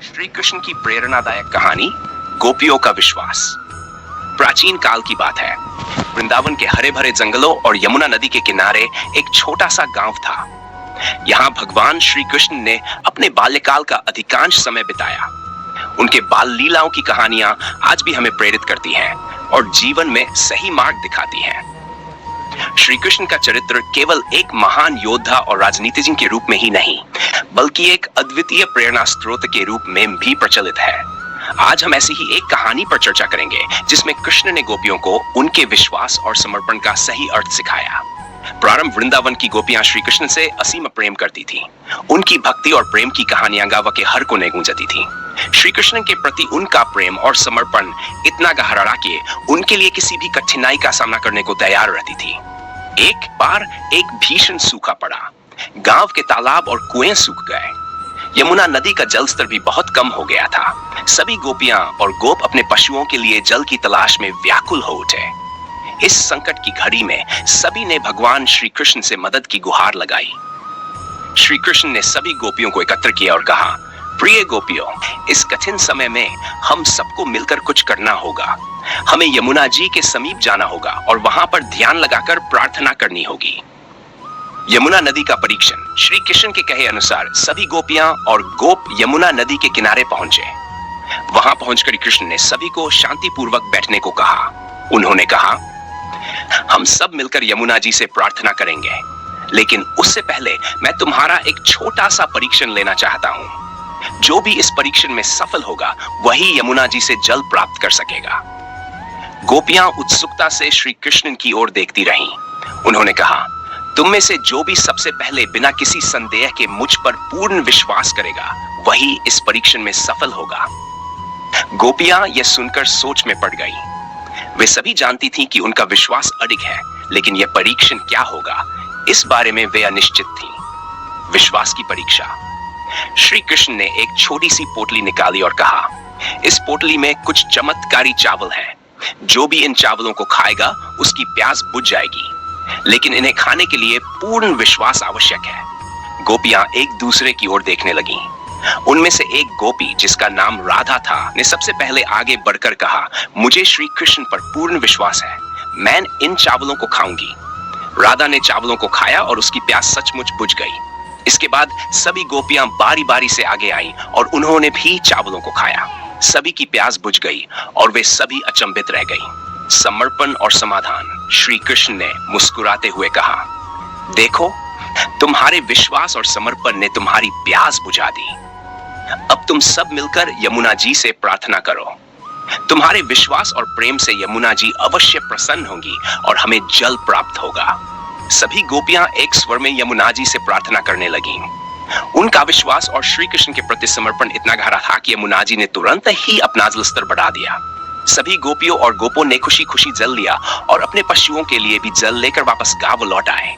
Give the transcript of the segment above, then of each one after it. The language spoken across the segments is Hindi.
श्री कृष्ण की प्रेरणादायक कहानी गोपियों का विश्वास। प्राचीन काल की बात है। वृंदावन के हरे भरे जंगलों और यमुना नदी के किनारे एक छोटा सा गांव था। यहाँ भगवान श्री कृष्ण ने अपने बाल्यकाल का अधिकांश समय बिताया। उनके बाल लीलाओं की कहानियां आज भी हमें प्रेरित करती हैं और जीवन में सही मार्ग दिखाती हैं। श्री कृष्ण का चरित्र केवल एक महान योद्धा और राजनीतिज्ञ के रूप में ही नहीं, बल्कि एक अद्वितीय प्रेरणा स्रोत के रूप में भी प्रचलित है। आज हम ऐसी ही एक कहानी पर चर्चा करेंगे जिसमें कृष्ण ने गोपियों को उनके विश्वास और समर्पण का सही अर्थ सिखाया। प्रारंभ वृंदावन की गोपियां श्री कृष्ण से असीम प्रेम करती थीं। उनकी भक्ति और प्रेम की कहानियां गाँव के हर कोने गूंजती थीं। श्री कृष्ण के प्रति उनका प्रेम और समर्पण इतना गहरा कि उनके लिए किसी भी कठिनाई का सामना करने को तैयार रहती थी। एक बार एक भीषण सूखा पड़ा। गांव के तालाब और कुएं सूख गए। यमुना नदी का जलस्तर भी बहुत कम हो गया था। सभी गोपियां और गोप अपने पशुओं के लिए जल की तलाश में व्याकुल हो उठे। इस संकट की घड़ी में सभी ने भगवान श्री कृष्ण से मदद की गुहार लगाई। श्री कृष्ण ने सभी गोपियों को एकत्र किया और कहा, प्रिय गोपियों, इस कठिन समय में हम सबको मिलकर कुछ करना होगा। हमें यमुना जी के समीप जाना होगा और वहां पर ध्यान लगाकर प्रार्थना करनी होगी। यमुना नदी का परीक्षण। श्री कृष्ण के कहे अनुसार सभी गोपियां और गोप यमुना नदी के किनारे पहुंचे। वहां पहुंचकर कृष्ण ने सभी को शांतिपूर्वक बैठने को कहा। उन्होंने कहा, हम सब मिलकर यमुना जी से प्रार्थना करेंगे, लेकिन उससे पहले मैं तुम्हारा एक छोटा सा परीक्षण लेना चाहता हूं। जो भी इस परीक्षण में सफल होगा वही यमुना जी से जल प्राप्त कर सकेगा। गोपियां उत्सुकता से श्री कृष्ण की ओर देखती रहीं। उन्होंने कहा, तुम में से जो भी सबसे पहले बिना किसी संदेह के मुझ पर पूर्ण विश्वास करेगा वही इस परीक्षण में सफल होगा। गोपियां यह सुनकर सोच में पड़ गईं। वे सभी जानती थीं कि उनका विश्वास अडिग है, लेकिन यह परीक्षण क्या होगा इस बारे में वे अनिश्चित थीं। विश्वास की परीक्षा। श्री कृष्ण ने एक छोटी सी पोटली निकाली और कहा, इस पोटली में कुछ चमत्कारी चावल हैं। जो भी इन चावलों को खाएगा उसकी प्यास बुझ जाएगी, लेकिन इन्हें खाने के लिए पूर्ण विश्वास आवश्यक है। गोपियां एक दूसरे की ओर देखने लगीं। उनमें से एक गोपी, जिसका नाम राधा था, ने सबसे पहले आगे बढ़कर कहा, मुझे श्री कृष्ण पर पूर्ण विश्वास है, मैं इन चावलों को खाऊंगी। राधा ने चावलों को खाया और उसकी प्यास सचमुच बुझ गई। इसके बाद सभी गोपियां बारी बारी से आगे आईं और उन्होंने भी चावलों को खाया। सभी की प्यास बुझ गई और वे सभी अचंभित रह गईं। समर्पण और समाधान। श्री कृष्ण ने मुस्कुराते हुए कहा, देखो, तुम्हारे विश्वास और समर्पण ने तुम्हारी प्यास बुझा दी। अब तुम सब मिलकर यमुना जी से प्रार्थना करो। तुम्हारे विश्वास और प्रेम से यमुना जी अवश्य प्रसन्न होंगी और हमें जल प्राप्त होगा। सभी गोपियां एक स्वर में यमुना जी से प्रार्थना करने लगीं। उनका विश्वास और श्री कृष्ण के प्रति समर्पण इतना गहरा था कि यमुना जी ने तुरंत ही अपना जल स्तर बढ़ा दिया। सभी गोपियों और गोपों ने खुशी खुशी जल लिया और अपने पशुओं के लिए भी जल लेकर वापस गांव लौट आए।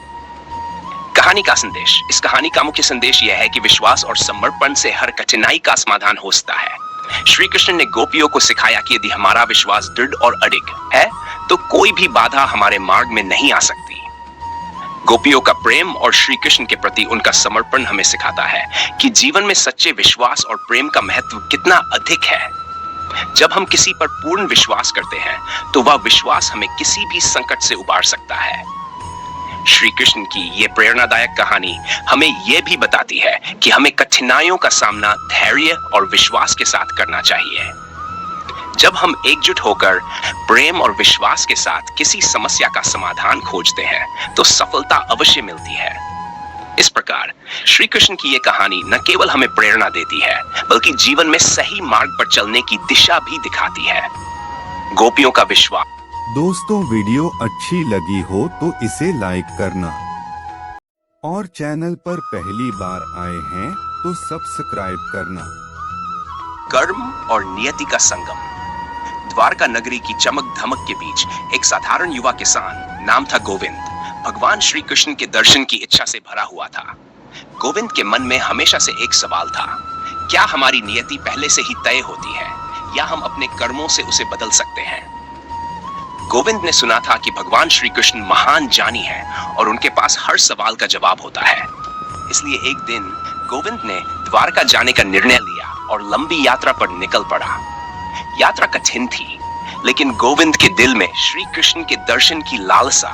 कहानी का संदेश। इस कहानी का मुख्य संदेश यह है कि विश्वास और समर्पण से हर कठिनाई का समाधान हो सकता है। श्री कृष्ण ने गोपियों को सिखाया कि यदि हमारा विश्वास दृढ़ और अडिग है तो कोई भी बाधा हमारे मार्ग में नहीं आ सकती। गोपियों का प्रेम और श्री कृष्ण के प्रति उनका समर्पण हमें सिखाता है कि जीवन में सच्चे विश्वास और प्रेम का महत्व कितना अधिक है। जब हम किसी पर पूर्ण विश्वास करते हैं तो वह विश्वास हमें किसी भी संकट से उबार सकता है। श्री कृष्ण की ये प्रेरणादायक कहानी हमें यह भी बताती है कि हमें कठिनाइयों का सामना धैर्य और विश्वास के साथ करना चाहिए। जब हम एकजुट होकर प्रेम और विश्वास के साथ किसी समस्या का समाधान खोजते हैं तो सफलता अवश्य मिलती है। इस प्रकार श्री कृष्ण की यह कहानी न केवल हमें प्रेरणा देती है, बल्कि जीवन में सही मार्ग पर चलने की दिशा भी दिखाती है। गोपियों का विश्वास। दोस्तों, वीडियो अच्छी लगी हो तो इसे लाइक करना और चैनल पर पहली बार आए हैं तो सब्सक्राइब करना। कर्म और नियति का संगम। द्वारका नगरी की चमक धमक के बीच एक साधारण युवा किसान, नाम था गोविंद, भगवान श्री कृष्ण के दर्शन की इच्छा से भरा हुआ था। गोविंद के मन में हमेशा से एक सवाल था, क्या हमारी नियति पहले से ही तय होती है या हम अपने कर्मों से उसे बदल सकते हैं? गोविंद ने सुना था कि भगवान श्री कृष्ण महान ज्ञानी हैं और उनके पास हर सवाल का जवाब होता है। इसलिए एक दिन गोविंद ने द्वारका जाने का निर्णय लिया और लंबी यात्रा पर निकल पड़ा। यात्रा कठिन थी, लेकिन गोविंद के दिल में श्री कृष्ण के दर्शन की लालसा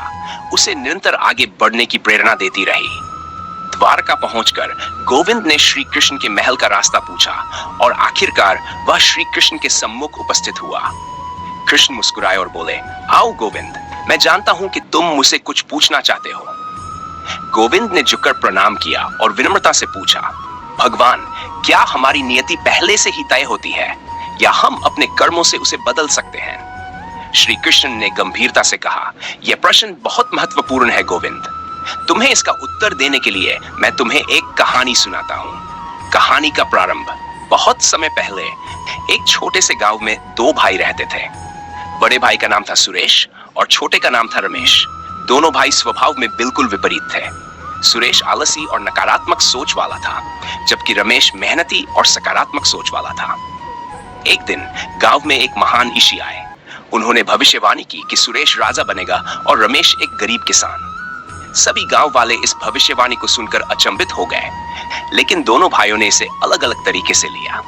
उसे निरंतर आगे बढ़ने की प्रेरणा देती रही। द्वारका पहुंचकर गोविंद ने श्री कृष्ण के महल का रास्ता पूछा और आखिरकार वह श्री कृष्ण के सम्मुख उपस्थित हुआ। कृष्ण मुस्कुराए और बोले, आओ गोविंद, मैं जानता हूं कि तुम मुझसे कुछ पूछना चाहते हो। गोविंद ने झुककर प्रणाम किया और विनम्रता से पूछा, भगवान, क्या हमारी नियति पहले से ही तय होती है या हम अपने कर्मों से उसे बदल सकते हैं? श्री कृष्ण ने गंभीरता से कहा, यह प्रश्न बहुत महत्वपूर्ण है गोविंद। तुम्हें इसका उत्तर देने के लिए मैं तुम्हें एक कहानी सुनाता हूं। कहानी का प्रारंभ बहुत समय पहले एक छोटे से गांव में दो भाई रहते थे। बड़े भाई का नाम था सुरेश और छोटे का नाम था रमेश। दोनों भाई स्वभाव में बिल्कुल विपरीत थे। सुरेश आलसी और नकारात्मक सोच वाला था, जबकि रमेश मेहनती और सकारात्मक सोच वाला था। एक दिन गांव में एक महान ऋषि आए। उन्होंने भविष्यवाणी की कि सुरेश राजा बनेगा और रमेश एक गरीब किसान। सभी गांव वाले इस भविष्यवाणी को सुनकर अचंभित हो गए, लेकिन दोनों भाइयों ने इसे अलग अलग तरीके से लिया।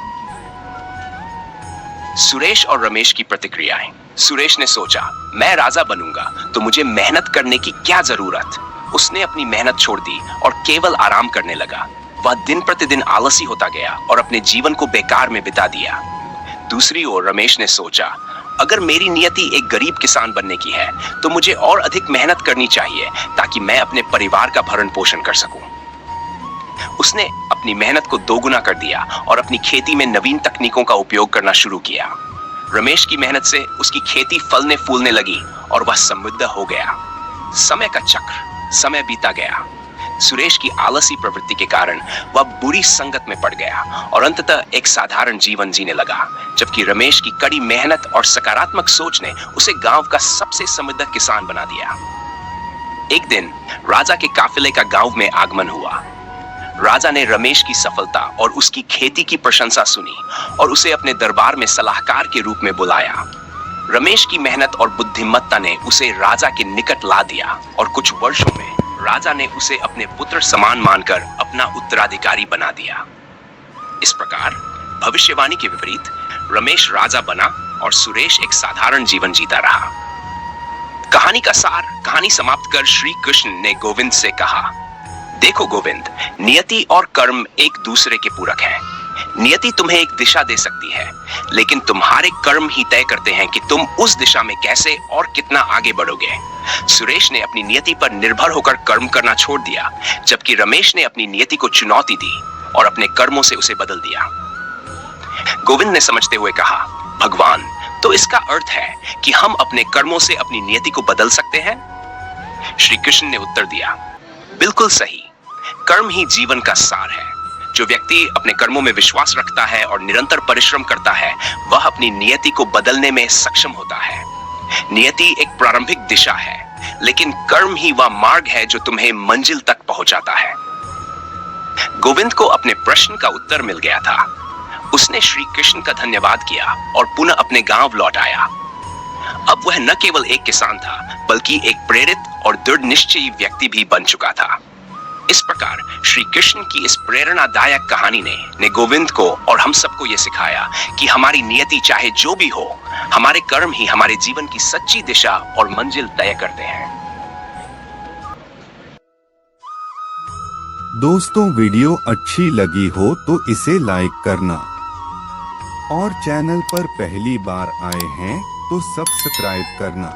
सुरेश और रमेश की प्रतिक्रियाएं। सुरेश ने सोचा, मैं राजा बनूंगा तो मुझे मेहनत करने की क्या जरूरत। उसने अपनी मेहनत छोड़ दी और केवल आराम करने लगा। वह दिन प्रतिदिन आलसी होता गया और अपने जीवन को बेकार में बिता दिया। दूसरी ओर रमेश ने सोचा, अगर मेरी नियति एक गरीब किसान बनने की है तो मुझे और अधिक मेहनत करनी चाहिए ताकि मैं अपने परिवार का भरण पोषण कर सकूं। उसने अपनी मेहनत को दोगुना कर दिया और अपनी खेती में नवीन तकनीकों का उपयोग करना शुरू किया। रमेश की मेहनत से उसकी खेती फलने फूलने लगी और वह समृद्ध हो गया। समय का चक्र, समय बीता गया। सुरेश की आलसी प्रवृत्ति के कारण वह बुरी संगत में पड़ गया और अंततः एक साधारण जीवन जीने लगा, जबकि रमेश की कड़ी मेहनत और सकारात्मक सोच ने उसे गांव का सबसे समृद्ध किसान बना दिया। एक दिन राजा के काफिले का गांव में आगमन हुआ। राजा ने रमेश की सफलता और उसकी खेती की प्रशंसा सुनी और उसे अपने दरबार में सलाहकार के रूप में बुलाया। रमेश की मेहनत और बुद्धिमत्ता ने उसे राजा के निकट ला दिया और कुछ वर्षों में राजा ने उसे अपने पुत्र समान मानकर अपना उत्तराधिकारी बना दिया। इस प्रकार भविष्यवाणी के विपरीत रमेश राजा बना और सुरेश एक साधारण जीवन जीता रहा। कहानी का सार। कहानी समाप्त कर श्री कृष्ण ने गोविंद से कहा, देखो गोविंद, नियति और कर्म एक दूसरे के पूरक हैं। नियति तुम्हें एक दिशा दे सकती है, लेकिन तुम्हारे कर्म ही तय करते हैं कि तुम उस दिशा में कैसे और कितना आगे बढ़ोगे। सुरेश ने अपनी नियति पर निर्भर होकर कर्म करना छोड़ दिया, जबकि रमेश ने अपनी नियति को चुनौती दी और अपने कर्मों से उसे बदल दिया। गोविंद ने समझते हुए कहा, भगवान, तो इसका अर्थ है कि हम अपने कर्मों से अपनी नियति को बदल सकते हैं? श्री कृष्ण ने उत्तर दिया, बिल्कुल सही। कर्म ही जीवन का सार है। जो व्यक्ति अपने कर्मों में विश्वास रखता है और निरंतर परिश्रम करता है, वह अपनी नियति को बदलने में सक्षम होता है। नियति एक प्रारंभिक दिशा है, लेकिन कर्म ही वह मार्ग है जो तुम्हें मंजिल तक पहुंचाता है। गोविंद को अपने प्रश्न का उत्तर मिल गया था। उसने श्री कृष्ण का धन्यवाद किया और पुनः अपने गांव लौट आया। अब वह न केवल एक किसान था, बल्कि एक प्रेरित और दृढ़ निश्चयी व्यक्ति भी बन चुका था। इस प्रकार श्री कृष्ण की इस प्रेरणादायक कहानी ने गोविंद को और हम सबको यह सिखाया कि हमारी नियति चाहे जो भी हो, हमारे कर्म ही हमारे जीवन की सच्ची दिशा और मंजिल तय करते हैं। दोस्तों, वीडियो अच्छी लगी हो तो इसे लाइक करना और चैनल पर पहली बार आए हैं तो सब्सक्राइब करना।